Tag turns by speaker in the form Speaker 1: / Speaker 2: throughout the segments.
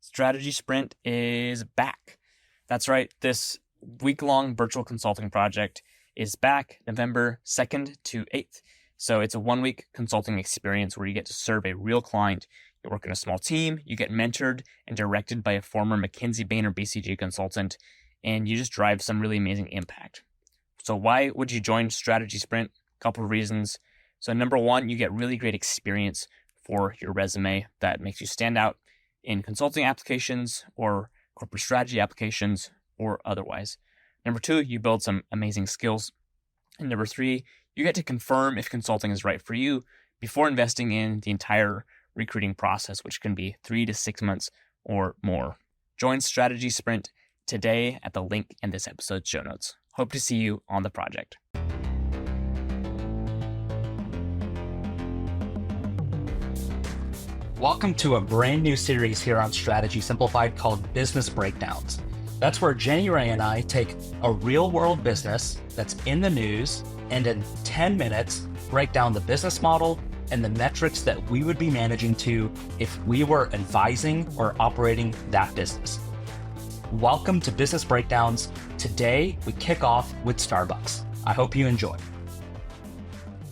Speaker 1: Strategy Sprint is back. That's right, this week-long virtual consulting project is back November 2nd to 8th. So it's a one-week consulting experience where you get to serve a real client. You work in a small team, you get mentored and directed by a former McKinsey, Bain, or BCG consultant, and you just drive some really amazing impact. So why would you join Strategy Sprint? A couple of reasons. So number one, you get really great experience for your resume that makes you stand out in consulting applications or corporate strategy applications or otherwise. Number two, you build some amazing skills. And number three, you get to confirm if consulting is right for you before investing in the entire recruiting process, which can be 3 to 6 months or more. Join Strategy Sprint today at the link in this episode's show notes. Hope to see you on the project.
Speaker 2: Welcome to a brand new series here on Strategy Simplified called Business Breakdowns. That's where Jenny Ray and I take a real world business that's in the news and in 10 minutes break down the business model and the metrics that we would be managing to if we were advising or operating that business. Welcome to Business Breakdowns. Today we kick off with Starbucks. I hope you enjoy.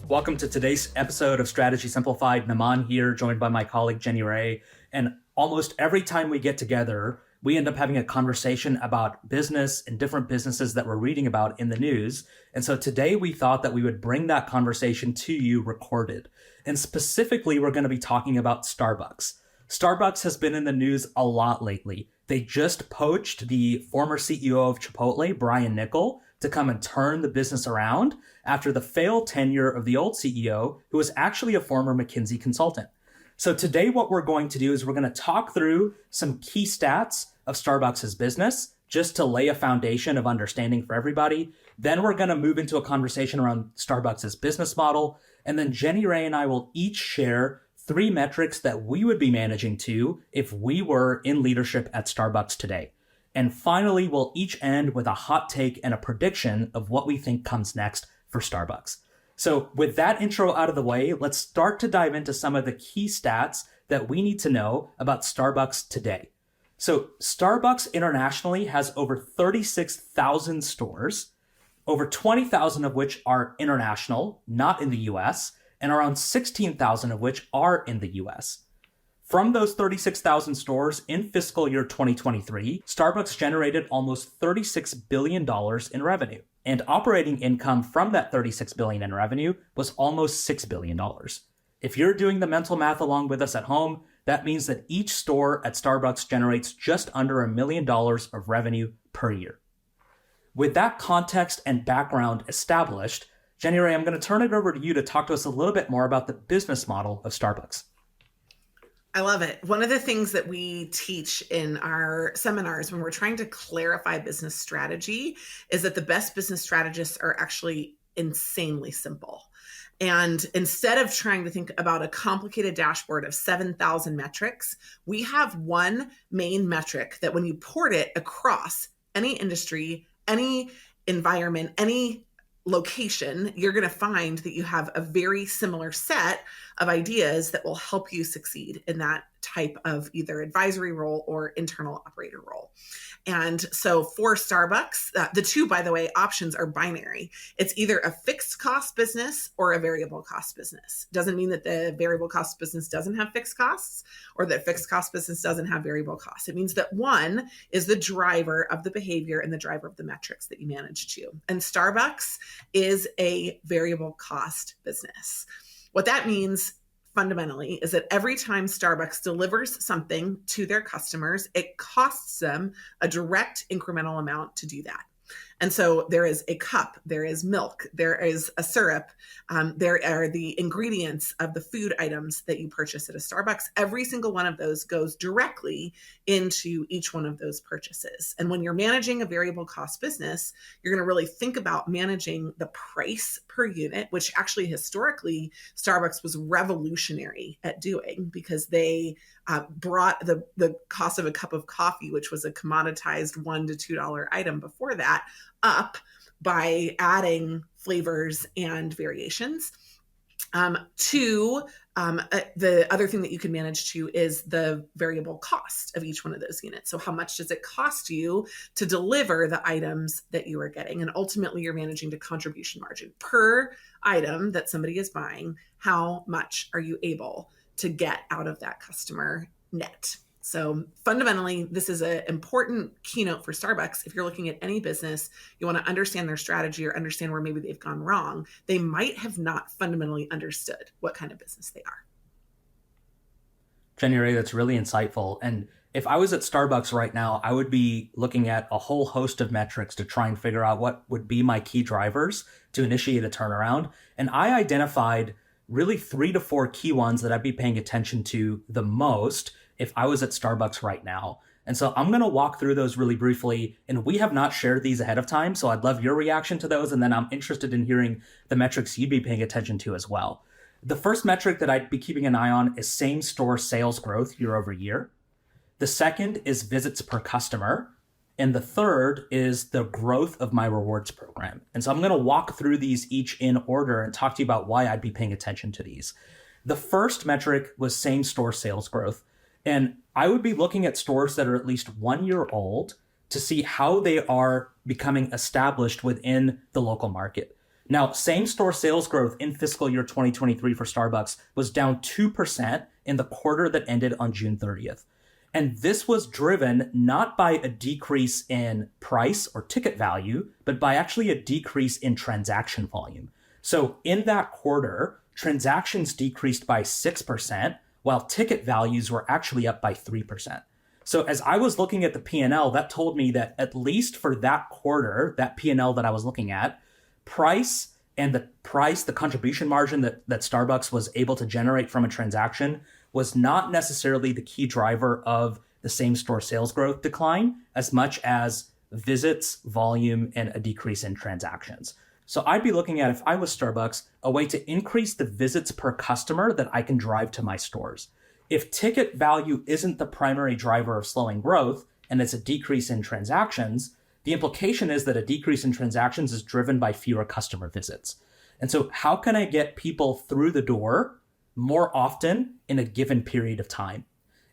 Speaker 2: Welcome to today's episode of Strategy Simplified. Naman here, joined by my colleague Jenny Ray. And almost every time we get together, we end up having a conversation about business and different businesses that we're reading about in the news. And so today we thought that we would bring that conversation to you recorded. And specifically, we're going to be talking about Starbucks. Starbucks has been in the news a lot lately. They just poached the former CEO of Chipotle, Brian Niccol, to come and turn the business around after the failed tenure of the old CEO, who was actually a former McKinsey consultant. So today what we're going to do is we're going to talk through some key stats of Starbucks' business, just to lay a foundation of understanding for everybody. Then we're going to move into a conversation around Starbucks' business model. And then Jenny Ray and I will each share 3 metrics that we would be managing to if we were in leadership at Starbucks today. And finally, we'll each end with a hot take and a prediction of what we think comes next for Starbucks. So with that intro out of the way, let's start to dive into some of the key stats that we need to know about Starbucks today. So Starbucks internationally has over 36,000 stores, over 20,000 of which are international, not in the US, and around 16,000 of which are in the US. From those 36,000 stores in fiscal year 2023, Starbucks generated almost $36 billion in revenue. And operating income from that $36 billion in revenue was almost $6 billion. If you're doing the mental math along with us at home, that means that each store at Starbucks generates just under $1 million of revenue per year. With that context and background established, Jenny Ray, I'm going to turn it over to you to talk to us a little bit more about the business model of Starbucks.
Speaker 3: I love it. One of the things that we teach in our seminars when we're trying to clarify business strategy is that the best business strategists are actually insanely simple. And instead of trying to think about a complicated dashboard of 7,000 metrics, we have one main metric that when you port it across any industry, any environment, any location, you're going to find that you have a very similar set of ideas that will help you succeed in that type of either advisory role or internal operator role. And so for Starbucks, the two, by the way, options are binary. It's either a fixed cost business or a variable cost business. Doesn't mean that the variable cost business doesn't have fixed costs or that fixed cost business doesn't have variable costs. It means that one is the driver of the behavior and the driver of the metrics that you manage to. And Starbucks is a variable cost business. What that means fundamentally is that every time Starbucks delivers something to their customers, it costs them a direct incremental amount to do that. And so there is a cup, there is milk, there is a syrup, there are the ingredients of the food items that you purchase at a Starbucks. Every single one of those goes directly into each one of those purchases. And when you're managing a variable cost business, you're going to really think about managing the price per unit, which actually historically Starbucks was revolutionary at doing because they brought the cost of a cup of coffee, which was a commoditized $1 to $2 item before that, up by adding flavors and variations to The other thing that you can manage too is the variable cost of each one of those units. So how much does it cost you to deliver the items that you are getting? And ultimately you're managing the contribution margin per item that somebody is buying. How much are you able to get out of that customer net? So fundamentally, this is an important keynote for Starbucks. If you're looking at any business, you want to understand their strategy or understand where maybe they've gone wrong. They might have not fundamentally understood what kind of business they are.
Speaker 2: January, that's really insightful. And if I was at Starbucks right now, I would be looking at a whole host of metrics to try and figure out what would be my key drivers to initiate a turnaround. And I identified really 3 to 4 key ones that I'd be paying attention to the most if I was at Starbucks right now. And so I'm going to walk through those really briefly. And we have not shared these ahead of time, so I'd love your reaction to those. And then I'm interested in hearing the metrics you'd be paying attention to as well. The first metric that I'd be keeping an eye on is same-store sales growth year over year. The second is visits per customer. And the third is the growth of my rewards program. And so I'm going to walk through these each in order and talk to you about why I'd be paying attention to these. The first metric was same-store sales growth. And I would be looking at stores that are at least 1 year old to see how they are becoming established within the local market. Now, same-store sales growth in fiscal year 2023 for Starbucks was down 2% in the quarter that ended on June 30th. And this was driven not by a decrease in price or ticket value, but by actually a decrease in transaction volume. So in that quarter, transactions decreased by 6%, while ticket values were actually up by 3%. So as I was looking at the P&L, that told me that at least for that quarter, that P&L that I was looking at, the contribution margin that Starbucks was able to generate from a transaction was not necessarily the key driver of the same-store sales growth decline as much as visits, volume, and a decrease in transactions. So I'd be looking at, if I was Starbucks, a way to increase the visits per customer that I can drive to my stores. If ticket value isn't the primary driver of slowing growth and it's a decrease in transactions, the implication is that a decrease in transactions is driven by fewer customer visits. And so how can I get people through the door more often in a given period of time?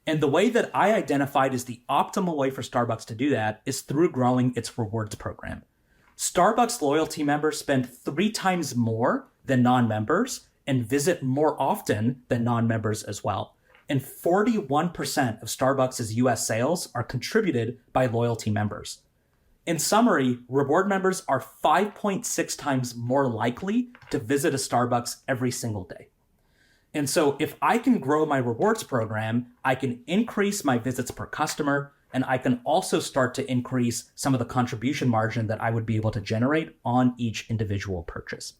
Speaker 2: And the way that I identified is the optimal way for Starbucks to do that is through growing its rewards program. Starbucks loyalty members spend 3 times more than non-members and visit more often than non-members as well. And 41% of Starbucks' US sales are contributed by loyalty members. In summary, reward members are 5.6 times more likely to visit a Starbucks every single day. And so if I can grow my rewards program, I can increase my visits per customer, and I can also start to increase some of the contribution margin that I would be able to generate on each individual purchase.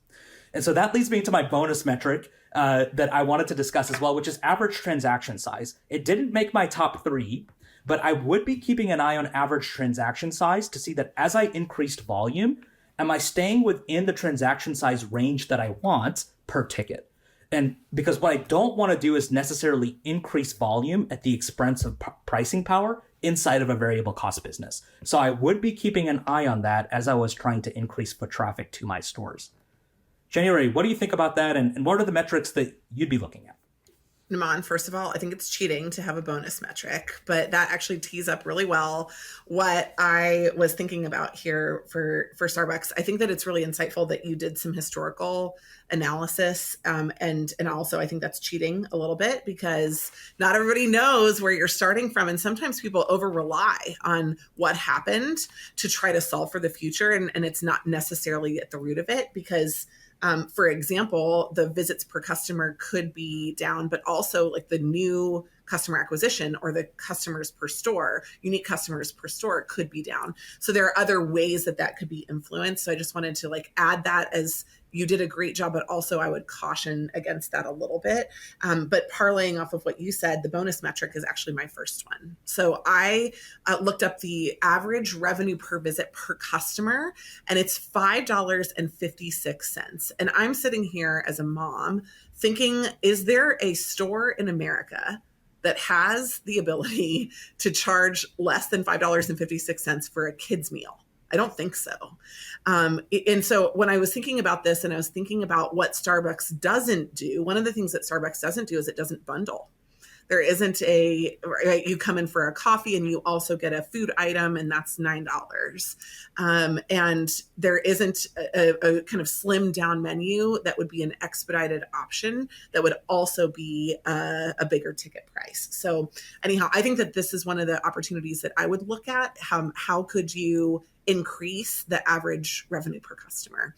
Speaker 2: And so that leads me to my bonus metric that I wanted to discuss as well, which is average transaction size. It didn't make my top 3, but I would be keeping an eye on average transaction size to see that as I increased volume, am I staying within the transaction size range that I want per ticket? And because what I don't want to do is necessarily increase volume at the expense of pricing power inside of a variable cost business. So I would be keeping an eye on that as I was trying to increase foot traffic to my stores. January, what do you think about that? And what are the metrics that you'd be looking at?
Speaker 3: Naman, first of all, I think it's cheating to have a bonus metric, but that actually tees up really well what I was thinking about here for Starbucks. I think that it's really insightful that you did some historical analysis. And also I think that's cheating a little bit because not everybody knows where you're starting from. And sometimes people over rely on what happened to try to solve for the future. And it's not necessarily at the root of it because for example, the visits per customer could be down, but also like the new customer acquisition or the customers per store, unique customers per store could be down. So there are other ways that that could be influenced. So I just wanted to like add that as you did a great job, but also I would caution against that a little bit. But parlaying off of what you said, the bonus metric is actually my first one. So I looked up the average revenue per visit per customer, and it's $5.56. And I'm sitting here as a mom thinking, is there a store in America that has the ability to charge less than $5.56 for a kid's meal? I don't think so. And so when I was thinking about this and I was thinking about what Starbucks doesn't do, one of the things that Starbucks doesn't do is it doesn't bundle. There isn't right, you come in for a coffee and you also get a food item, and that's $9. And there isn't a kind of slimmed down menu that would be an expedited option that would also be a bigger ticket price. So anyhow, I think that this is one of the opportunities that I would look at. How could you increase the average revenue per customer?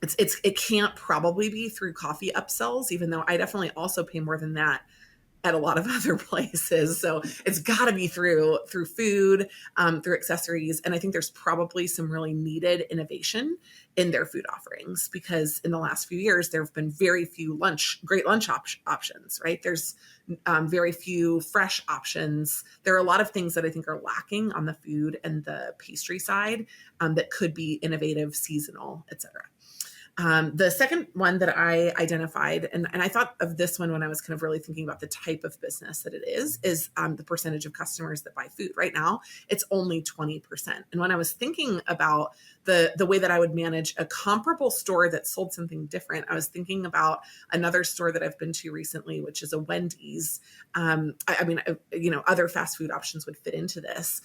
Speaker 3: It can't probably be through coffee upsells, even though I definitely also pay more than that at a lot of other places. So it's got to be through food, through accessories. And I think there's probably some really needed innovation in their food offerings, because in the last few years, there have been very few great lunch options, right? There's very few fresh options. There are a lot of things that I think are lacking on the food and the pastry side that could be innovative, seasonal, et cetera. The second one that I identified, and I thought of this one when I was kind of really thinking about the type of business that it is the percentage of customers that buy food. Right now, it's only 20%. And when I was thinking about the way that I would manage a comparable store that sold something different, I was thinking about another store that I've been to recently, which is a Wendy's. Other fast food options would fit into this.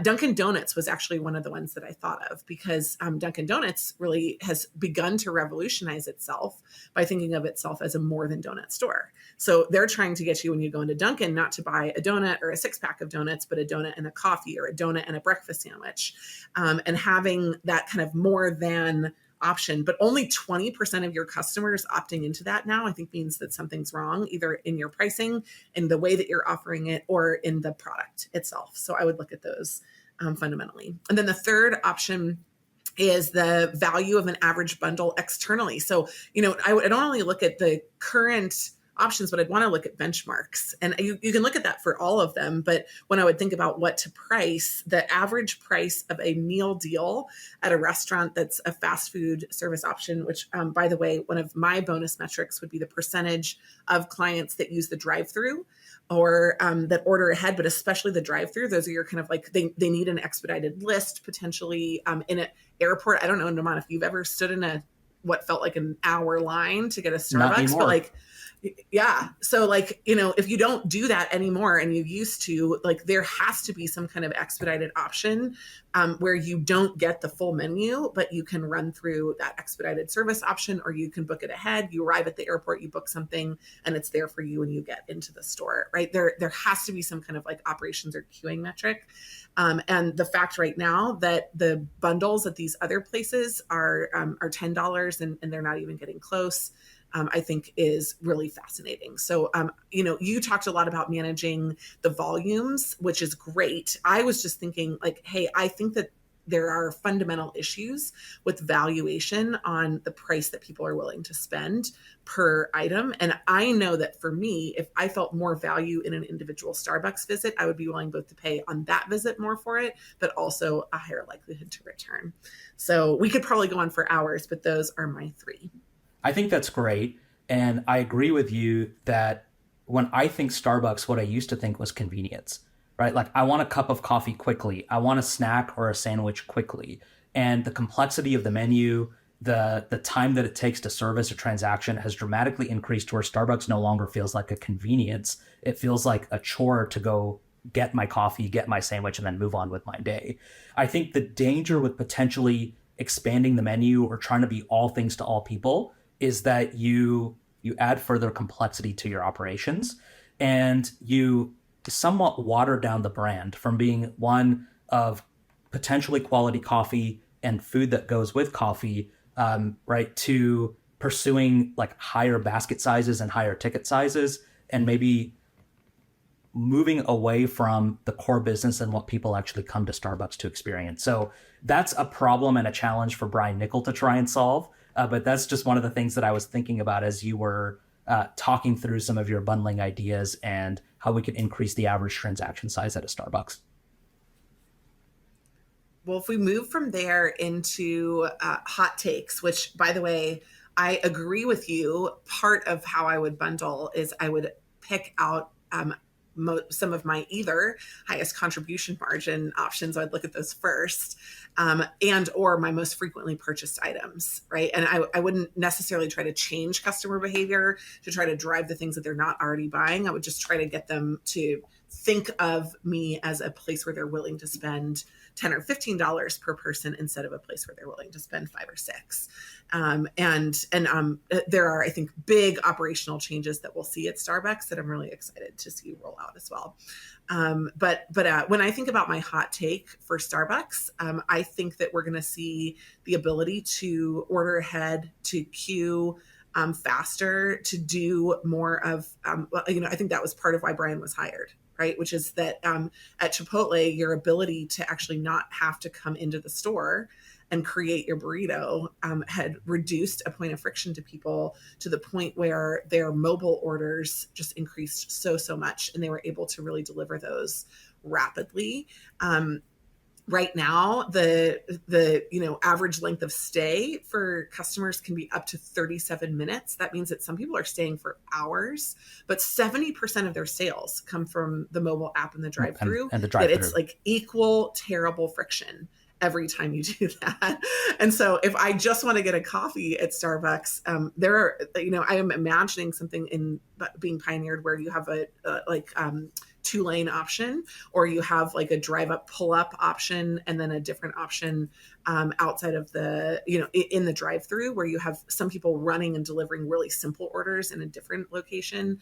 Speaker 3: Dunkin' Donuts was actually one of the ones that I thought of, because Dunkin' Donuts really has begun to revolutionize itself by thinking of itself as a more than donut store. So they're trying to get you, when you go into Dunkin', not to buy a donut or a 6-pack of donuts, but a donut and a coffee, or a donut and a breakfast sandwich, and having that kind of more than option. But only 20% of your customers opting into that now, I think, means that something's wrong, either in your pricing, in the way that you're offering it, or in the product itself. So I would look at those fundamentally. And then the third option is the value of an average bundle externally. So, I don't only look at the current options, but I'd want to look at benchmarks. And you can look at that for all of them. But when I would think about what to price, the average price of a meal deal at a restaurant that's a fast food service option, which, by the way, one of my bonus metrics would be the percentage of clients that use the drive-through or that order ahead, but especially the drive-through. Those are your kind of like, they need an expedited list potentially in an airport. I don't know, Naman, if you've ever stood in what felt like an hour line to get a Starbucks, but like, yeah. So if you don't do that anymore and you used to, there has to be some kind of expedited option where you don't get the full menu, but you can run through that expedited service option, or you can book it ahead. You arrive at the airport, you book something, and it's there for you when you get into the store, right? There has to be some kind of operations or queuing metric. And the fact right now that the bundles at these other places are $10 and they're not even getting close, I think is really fascinating. So, you talked a lot about managing the volumes, which is great. I was just thinking hey, I think that there are fundamental issues with valuation on the price that people are willing to spend per item. And I know that for me, if I felt more value in an individual Starbucks visit, I would be willing both to pay on that visit more for it, but also a higher likelihood to return. So we could probably go on for hours, but those are my 3.
Speaker 2: I think that's great. And I agree with you that when I think Starbucks, what I used to think was convenience, right? I want a cup of coffee quickly. I want a snack or a sandwich quickly. And the complexity of the menu, the time that it takes to service a transaction has dramatically increased to where Starbucks no longer feels like a convenience. It feels like a chore to go get my coffee, get my sandwich, and then move on with my day. I think the danger with potentially expanding the menu or trying to be all things to all people is that you add further complexity to your operations, and you somewhat water down the brand from being one of potentially quality coffee and food that goes with coffee, right, to pursuing higher basket sizes and higher ticket sizes, and maybe moving away from the core business and what people actually come to Starbucks to experience. So that's a problem and a challenge for Brian Nickel to try and solve. But that's just one of the things that I was thinking about as you were talking through some of your bundling ideas and how we could increase the average transaction size at a Starbucks.
Speaker 3: Well, if we move from there into hot takes, which, by the way, I agree with you. Part of how I would bundle is I would pick out some of my either highest contribution margin options. I'd look at those first, and or my most frequently purchased items, right? And I wouldn't necessarily try to change customer behavior to try to drive the things that they're not already buying. I would just try to get them to think of me as a place where they're willing to spend $10 or $15 per person instead of a place where they're willing to spend 5 or 6. There are, I think, big operational changes that we'll see at Starbucks that I'm really excited to see roll out as well. But when I think about my hot take for Starbucks, I think that we're going to see the ability to order ahead, to queue faster, to do more of, I think that was part of why Brian was hired, right? Which is that at Chipotle, your ability to actually not have to come into the store and create your burrito had reduced a point of friction to people to the point where their mobile orders just increased so much, and they were able to really deliver those rapidly. Right now, the average length of stay for customers can be up to 37 minutes. That means that some people are staying for hours, but 70% of their sales come from the mobile app and the drive-through.
Speaker 2: And the drive-through.
Speaker 3: That it's like equal terrible friction every time you do that. And so if I just want to get a coffee at Starbucks, I am imagining something being pioneered where you have a 2-lane option, or you have like a drive up, pull up option, and then a different option outside of the, in the drive through, where you have some people running and delivering really simple orders in a different location,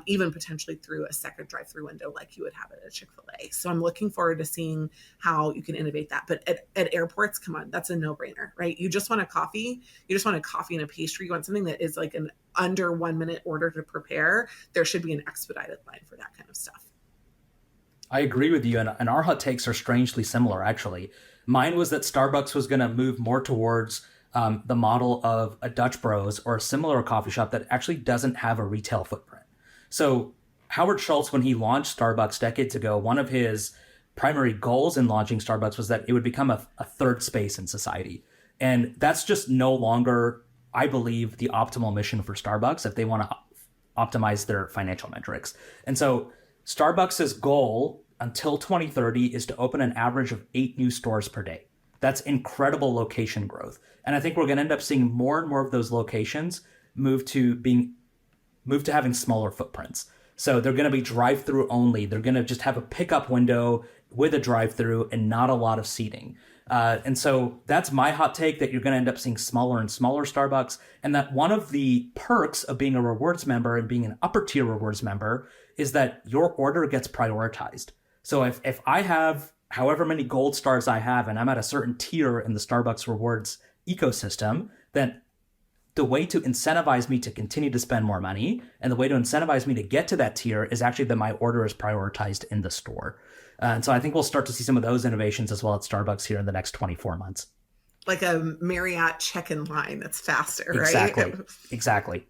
Speaker 3: even potentially through a second drive through window like you would have at a Chick-fil-A. So I'm looking forward to seeing how you can innovate that. But at airports, come on, that's a no brainer, right? You just want a coffee. You just want a coffee and a pastry. You want something that is like an under 1 minute order to prepare. There should be an expedited line for that kind of stuff.
Speaker 2: I agree with you, and our hot takes are strangely similar, actually. Mine was that Starbucks was going to move more towards the model of a Dutch Bros or a similar coffee shop that actually doesn't have a retail footprint. So Howard Schultz, when he launched Starbucks decades ago, one of his primary goals in launching Starbucks was that it would become a third space in society. And that's just no longer, I believe, the optimal mission for Starbucks if they want to optimize their financial metrics. And so Starbucks' goal until 2030 is to open an average of 8 new stores per day. That's incredible location growth. And I think we're going to end up seeing more and more of those locations move to having smaller footprints. So they're going to be drive-through only. They're going to just have a pickup window with a drive-through and not a lot of seating. And so that's my hot take, that you're going to end up seeing smaller and smaller Starbucks, and that one of the perks of being a rewards member and being an upper tier rewards member is that your order gets prioritized. So if I have however many gold stars I have and I'm at a certain tier in the Starbucks rewards ecosystem, then the way to incentivize me to continue to spend more money and the way to incentivize me to get to that tier is actually that my order is prioritized in the store. And so I think we'll start to see some of those innovations as well at Starbucks here in the next 24 months.
Speaker 3: Like a Marriott check-in line that's faster,
Speaker 2: Exactly.
Speaker 3: right?
Speaker 2: Exactly.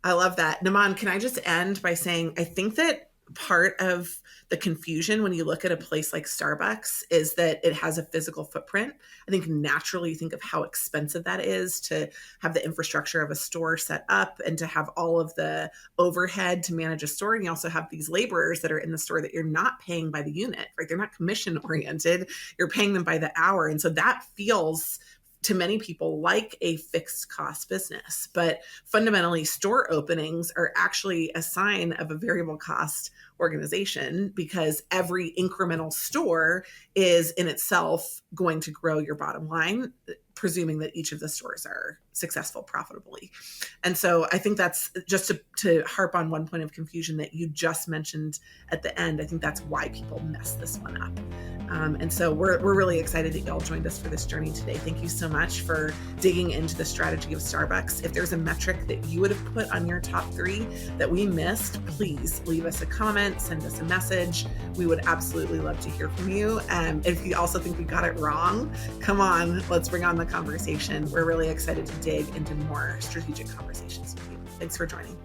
Speaker 3: I love that. Naman, can I just end by saying, I think that part of the confusion when you look at a place like Starbucks is that it has a physical footprint. I think naturally you think of how expensive that is to have the infrastructure of a store set up and to have all of the overhead to manage a store. And you also have these laborers that are in the store that you're not paying by the unit, right? They're not commission oriented. You're paying them by the hour. And so that feels to many people like a fixed cost business, but fundamentally store openings are actually a sign of a variable cost organization, because every incremental store is in itself going to grow your bottom line, presuming that each of the stores are successful profitably. And so I think that's just to harp on one point of confusion that you just mentioned at the end. I think that's why people mess this one up. And so we're really excited that y'all joined us for this journey today. Thank you so much for digging into the strategy of Starbucks. If there's a metric that you would have put on your top 3 that we missed, please leave us a comment, send us a message. We would absolutely love to hear from you. If you also think we got it wrong, come on, let's bring on the conversation. We're really excited to dig into more strategic conversations with you. Thanks for joining.